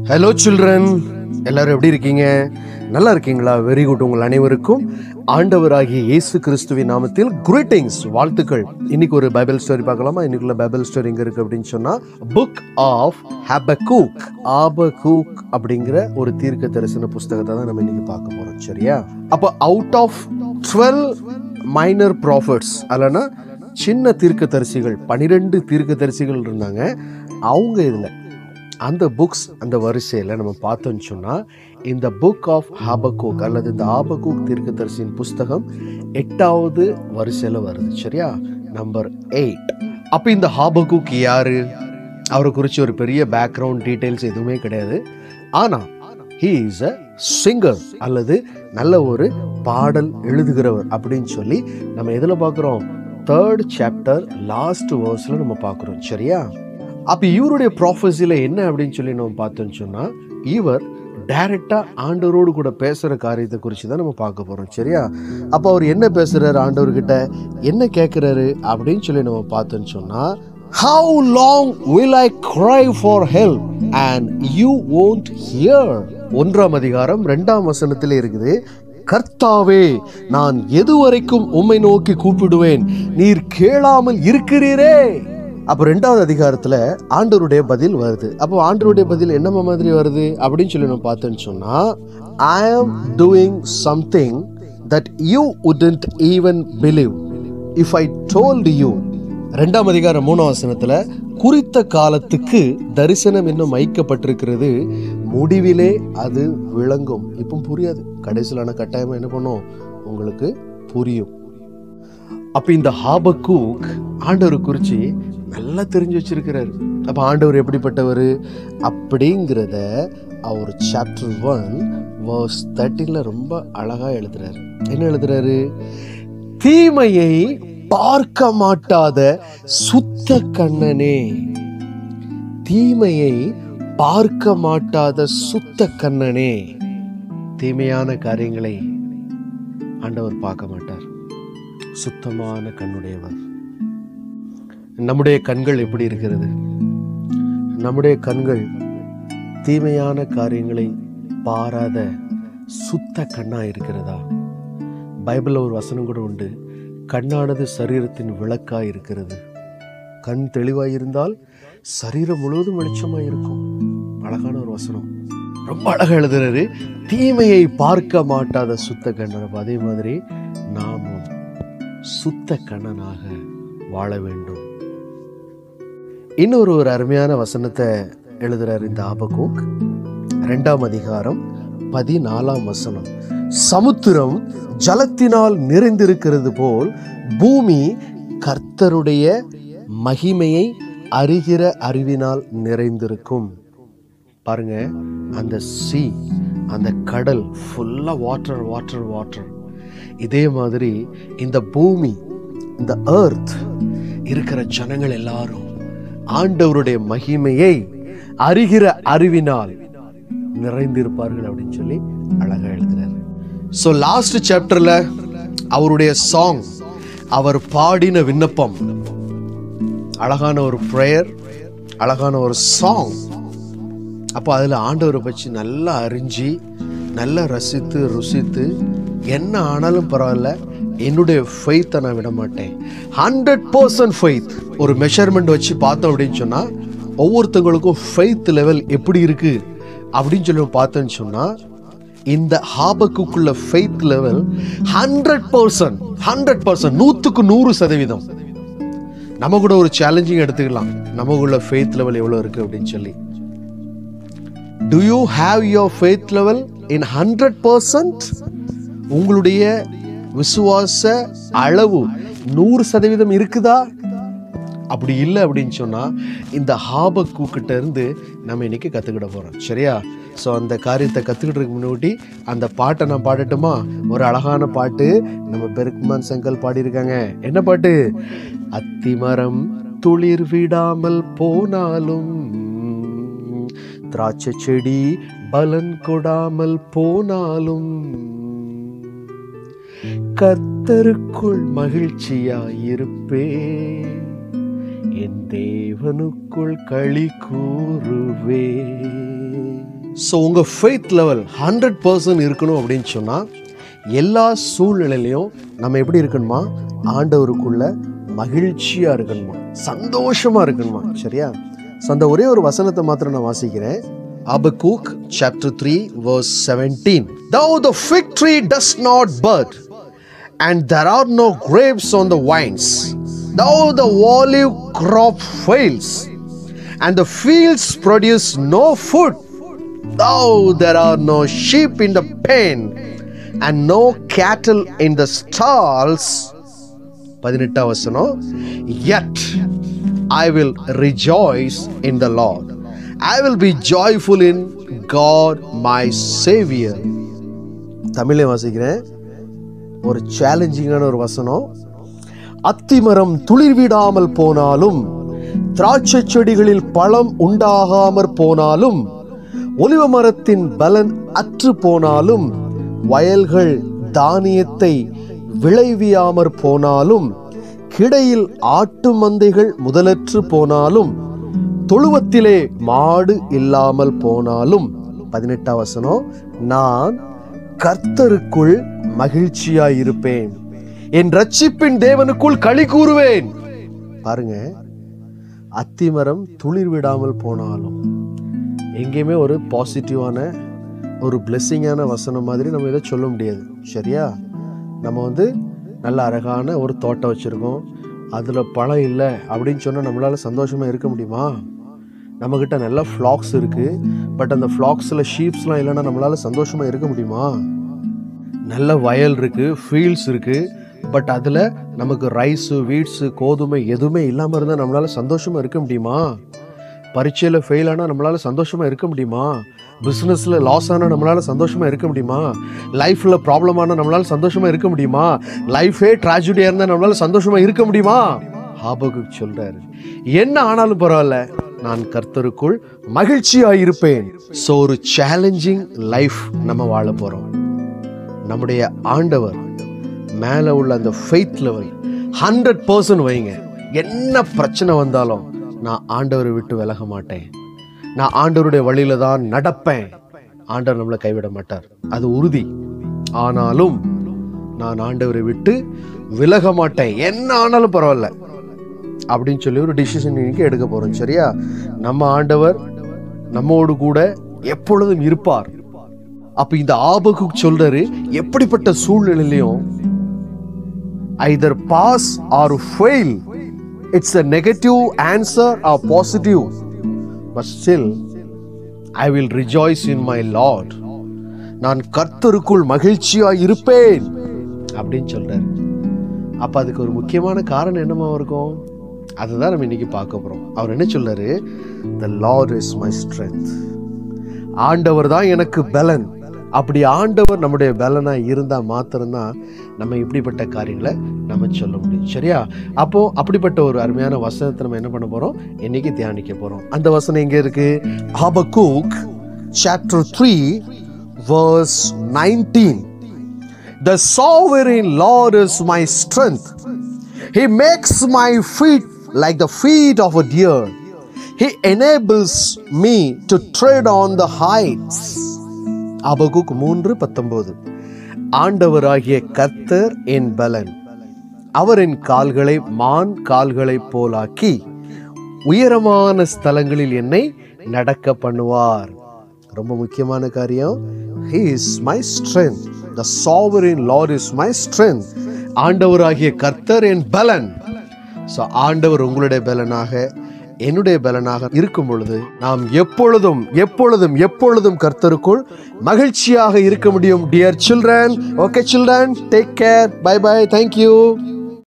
Hello children, எல்லாரும் எப்படி இருக்கீங்க? நல்லா இருக்கீங்களா? Very good. உங்கள் அனைவருக்கும் ஆண்டவராகிய இயேசு கிறிஸ்துவின் நாமத்தில் கிரீட்டிங்ஸ், வாழ்த்துக்கள். இன்னைக்கு ஒரு பைபிள் ஸ்டோரி பார்க்கலாமா? இன்னைக்குள்ள பைபிள் ஸ்டோரி எங்க இருக்கு அப்படின்னு சொன்னா, புக் ஆஃப் ஹபக்கூக். ஆபக்கூக் அப்படிங்கிற ஒரு தீர்க்க தரிசன புஸ்தகத்தை தான் நம்ம இன்னைக்கு பார்க்க போறோம். சரியா? அப்போ அவுட் ஆஃப் 12 மைனர் ப்ராஃபிட்ஸ், அல்லனா சின்ன தீர்க்க தரிசிகள், 12 தீர்க்க தரிசிகள் இருந்தாங்க. அவங்க இதுல அந்த புக்ஸ், அந்த வரிசையில் நம்ம பார்த்தோம்னு சொன்னால், இந்த புக் ஆஃப் ஹபக்கூக் அல்லது இந்த ஆபக்கூக் தீர்க்கதரிசியின் புஸ்தகம் 8வது வரிசையில் வருது. சரியா? நம்பர் 8. அப்போ இந்த ஹபக்கூக் யாரு? அவரை குறித்து ஒரு பெரிய பேக்ரவுண்ட் டீட்டெயில்ஸ் எதுவுமே கிடையாது. ஆனால் he is a singer அல்லது நல்ல ஒரு பாடல் எழுதுகிறவர் அப்படின்னு சொல்லி நம்ம எதில் பார்க்குறோம்? 3rd chapter லாஸ்ட் வேர்ஸில் நம்ம பார்க்குறோம். சரியா? அப்போ இவருடைய ப்ராஃபஸியில் என்ன அப்படின்னு சொல்லி நம்ம பார்த்தோம்னு சொன்னால், இவர் டைரக்டா ஆண்டவரோடு கூட பேசுகிற காரியத்தை குறித்து தான் நம்ம பார்க்க போகிறோம். சரியா? அப்போ அவர் என்ன பேசுகிறாரு, ஆண்டவர்கிட்ட என்ன கேட்குறாரு அப்படின்னு சொல்லி நம்ம பார்த்தோம்னு சொன்னால், how long will I cry for help and you won't hear? 1ஆம் அதிகாரம் 2ஆம் வசனத்தில் இருக்குது, கர்த்தாவே, நான் எதுவரைக்கும் உம்மை நோக்கி கூப்பிடுவேன், நீர் கேளாமல் இருக்கிறீரே. அப்போ 2வது அதிகாரத்தில் ஆண்டவருடைய பதில் வருது. அப்போ ஆண்டவருடைய பதில் என்ன மாதிரி வருது அப்படின்னு சொல்லி நம்ம பார்த்தோன்னு சொன்னால், I am doing something that you wouldn't even believe if I told you. 2ஆம் அதிகாரம் 3ஆம் வசனத்தில், குறித்த காலத்துக்கு தரிசனம் இன்னும் வைக்கப்பட்டிருக்கிறது, முடிவிலே அது விளங்கும். இப்போ புரியாது, கடைசியிலான கட்டாயமாக என்ன பண்ணும், உங்களுக்கு புரியும். அப்போ இந்த ஹபக்கூக் ஆண்டவரை குறித்து நல்லா தெரிஞ்சு வச்சிருக்கிறாரு. அப்போ ஆண்டவர் எப்படிப்பட்டவர் அப்படிங்கிறத அவர் சாப்டர் 1 verse 13 ரொம்ப அழகா எழுதுறாரு. என்ன எழுதுறாரு? தீமையை பார்க்க மாட்டாத சுத்த கண்ணனே, தீமையை பார்க்க மாட்டாத சுத்த கண்ணனே. தீமையான காரியங்களை ஆண்டவர் பார்க்க மாட்டார், சுத்தமான கண்ணுடையவர். நம்முடைய கண்கள் எப்படி இருக்கிறது? நம்முடைய கண்கள் தீமையான காரியங்களை பாராத சுத்த கண்ணா இருக்கிறதா? பைபிள்ல ஒரு வசனம் கூட உண்டு, கண்ணானது சரீரத்தின் விளக்காய் இருக்கிறது. கண் தெளிவாய் இருந்தால் சரீரம் முழுவதும் வெளிச்சமாய் இருக்கும். அழகான ஒரு வசனம், ரொம்ப அழகா எழுதுறாரு. தீமையை பார்க்க மாட்டாத சுத்த கண்ணன். அதே மாதிரி நாமும் சுத்த கண்ணனாக வாழ வேண்டும். இன்னொரு அருமையான வசனத்தை எழுதுறாரு இந்த ஆபக்கூக். 2ஆம் அதிகாரம் 14ஆம் வசனம், சமுத்திரம் ஜலத்தினால் நிறைந்திருக்கிறது போல் பூமி கர்த்தருடைய மகிமையை அறிகிற அறிவினால் நிறைந்திருக்கும். பாருங்க, அந்த சி, அந்த கடல் ஃபுல்லா வாட்டர் வாட்டர் வாட்டர். இதே மாதிரி இந்த பூமி, இந்த எர்த் இருக்கிற ஜனங்கள் எல்லாரும் ஆண்டவருடைய மகிமையை அறிகிற அறிவினால் நிறைந்திருப்பார்கள் அப்படின்னு சொல்லி அழகா எழுதுறாரு. சோ லாஸ்ட் சாப்டர்ல அவருடைய சாங், அவர் பாடின விண்ணப்பம், அழகான ஒரு பிரேயர், அழகான ஒரு சாங். அப்போ அதில் ஆண்டவரை பற்றி நல்லா அறிஞ்சு, நல்லா ரசித்து ருசித்து, என்ன ஆனாலும் பரவாயில்ல, என்னுடைய ஃபெய்த்தை நான் விட மாட்டேன், 100% ஃபெய்த். ஒரு மெஷர்மெண்ட் வச்சு பார்த்தோம் அப்படின்னு சொன்னால், ஒவ்வொருத்தவங்களுக்கும் ஃபெய்த் லெவல் எப்படி இருக்கு அப்படின்னு சொல்லி பார்த்தோன்னு சொன்னால், இந்த ஹபக்கூக்குள்ள ஃபெய்த் லெவல் 100%, 100%, 100%. நம்ம கூட ஒரு சேலஞ்சிங் எடுத்துக்கலாம், நமக்குள்ள ஃபெய்த் லெவல் எவ்வளோ இருக்கு அப்படின்னு சொல்லி. Do you have your faith level in 100%? உங்களுடைய விசுவாச அளவு 100% இருக்குதா? அப்படி இல்லை அப்படின்னு சொன்னா, இந்த ஹபக்கூக்கிட்ட இருந்து நம்ம இன்னைக்கு கத்துக்கிட போறோம். சரியா? ஸோ அந்த காரியத்தை கத்துக்கிட்டு முன்னாடி அந்த பாட்டை நான் பாடட்டுமா? ஒரு அழகான பாட்டு நம்ம பெருக்குமான் சங்கல் பாடியிருக்காங்க. என்ன பாட்டு? அத்திமரம் துளிர் விடாமல் போனாலும், திராட்சை செடி பலன் கொடாமல் போனாலும், கர்த்தருக்குள் மகிழ்ச்சியாயிருப்பே, என் தேவனுக்குள் களி கூறுவே. ஸோ உங்கள் ஃபெய்த் லெவல் 100% இருக்கணும் அப்படின்னு சொன்னால் எல்லா சூழ்நிலையிலையும் நம்ம எப்படி இருக்கணுமா, ஆண்டவருக்குள்ள மகிழ்ச்சியாக இருக்கணுமா, சந்தோஷமாக இருக்கணுமா. சரியா? ஸோ அந்த ஒரே ஒரு வசனத்தை மாத்திரம் நான் வாசிக்கிறேன். Habakkuk chapter 3 verse 17. Though the fig tree does not bud, and there are no grapes on the vines, though the olive crop fails, and the fields produce no food, though there are no sheep in the pen, and no cattle in the stalls. 18 வசனம். Yet I will rejoice in the Lord. I will be joyful in God my Savior. தமிழை வாசிக்கிறேன். ஒரு சேலஞ்சிங்கான ஒரு வசனம். அத்திமரம் துளிர்விடாமல் போனாலும், திராட்சை செடிகளில் பழம் உண்டாகாமற் போனாலும், ஒலிவ மரத்தின் பலன் அற்று போனாலும், வயல்கள் தானியத்தை விளைவியாமற் போனாலும், கிடையில் ஆட்டு மந்தைகள் முதலற்று போனாலும், தொழுவத்திலே மாடு இல்லாமல் போனாலும். 18 வசனம். நான் கர்த்தருக்குள் மகிழ்ச்சியாயிருப்பேன், என் ரட்சிப்பின் தேவனுக்குள் களி கூறுவேன். பாருங்க, அத்திமரம் துளிர் விடாமல் போனாலும், எங்கேயுமே ஒரு பாசிட்டிவான ஒரு பிளெஸ்ஸிங்கான வசனம் மாதிரி நம்ம இதை சொல்ல முடியாது. சரியா? நம்ம நல்ல அழகான ஒரு தோட்டம் வச்சுருக்கோம், அதில் பழம் இல்லை அப்படின்னு சொன்னால் நம்மளால் சந்தோஷமாக இருக்க முடியுமா? நம்மக்கிட்ட நல்ல ஃப்ளாக்ஸ் இருக்குது, பட் அந்த ஃப்ளாக்ஸில் ஷீப்ஸ்லாம் இல்லைன்னா நம்மளால் சந்தோஷமாக இருக்க முடியுமா? நல்ல வயல் இருக்குது, ஃபீல்ட்ஸ் இருக்குது, பட் அதில் நமக்கு ரைஸு வீட்ஸு கோதுமை எதுவுமே இல்லாமல் இருந்தால் நம்மளால் சந்தோஷமாக இருக்க முடியுமா? பரீட்சையில் ஃபெயில் ஆனால் நம்மளால் சந்தோஷமாக இருக்க முடியுமா? பிஸ்னஸில் லாஸ் ஆனால் நம்மளால் சந்தோஷமாக இருக்க முடியுமா? லைஃப்பில் ப்ராப்ளம் ஆனால் நம்மளால் சந்தோஷமாக இருக்க முடியுமா? லைஃபே ட்ராஜடியாக இருந்தால் நம்மளால் சந்தோஷமாக இருக்க முடியுமா? ஹாபக்குக் சொல்கிறாரு, என்ன ஆனாலும் பரவாயில்ல, நான் கர்த்தருக்குள் மகிழ்ச்சியாக இருப்பேன். ஸோ ஒரு சேலஞ்சிங் லைஃப் நம்ம வாழ போகிறோம். நம்முடைய ஆண்டவர் மேலே உள்ள அந்த ஃபெய்த் லெவல் 100% வைங்க. என்ன பிரச்சனை வந்தாலும் நான் ஆண்டவரை விட்டு விலக மாட்டேன், நான் ஆண்டவருடைய வழியில தான் நடப்பேன். ஆண்டவர் நம்மளை கைவிட மாட்டார், அது உறுதி. ஆனாலும் நான் ஆண்டவரை விட்டு விலக மாட்டேன், என்ன ஆனாலும் பரவாயில்ல அப்படின்னு சொல்லி ஒரு டிசிஷன் இன்னைக்கு எடுக்க போறோம். சரியா? நம்ம ஆண்டவர் நம்மோடு கூட எப்பொழுதும் இருப்பார். அப்ப இந்த ஆபகுக் சொல்றாரு, எப்படிப்பட்ட சூழ்நிலையிலும் either pass or fail, it's a negative answer or positive, but still I will rejoice in my Lord. நான் கர்த்தருக்குள் மகிழ்ச்சியாய் இருப்பேன் அப்படின்னு சொல்றாரு. அப்ப அதுக்கு ஒரு முக்கியமான காரணம் என்னமா இருக்கும்? அதுதான் நம்ம இன்னைக்கு பார்க்க போறோம். அவர் என்ன சொல்றாரு? The Lord is my strength. ஆண்டவர் தான் எனக்கு பலன். அப்படி ஆண்டவர் நம்முடைய பலனா இருந்தா மாத்திரம்தான் நம்ம இப்படிப்பட்ட காரியங்களை நம்ம சொல்ல முடியும். சரியா? அப்போ அப்படிப்பட்ட ஒரு அருமையான வசனத்தை நம்ம என்ன பண்ண போறோம்? இன்னைக்கு தியானிக்க போறோம். அந்த வசனம் எங்க இருக்கு? ஹபக்குக் chapter 3 verse 19. The sovereign Lord is my strength. He makes my feet like the feet of a deer. He enables me to tread on the heights. ஹபக்குக் 3:19. ஆண்டவராகிய கர்த்தர் என் பலன், அவர் என் கால்களை மான் கால்களை போலாக்கி உயரமான ஸ்தலங்களில் என்னை நடக்க பண்ணுவார். ரொம்ப முக்கியமான காரியம். He is my strength. The sovereign Lord is my strength. ஆண்டவராகிய கர்த்தர் என் பலன். ஸோ ஆண்டவர் உங்களுடைய பலனாக என்னுடைய பலனாக இருக்கும் பொழுது நாம் எப்பொழுதும் எப்பொழுதும் எப்பொழுதும் கர்த்தருக்குள் மகிழ்ச்சியாக இருக்க முடியும். Dear children, okay children, take care. Bye bye. Thank you.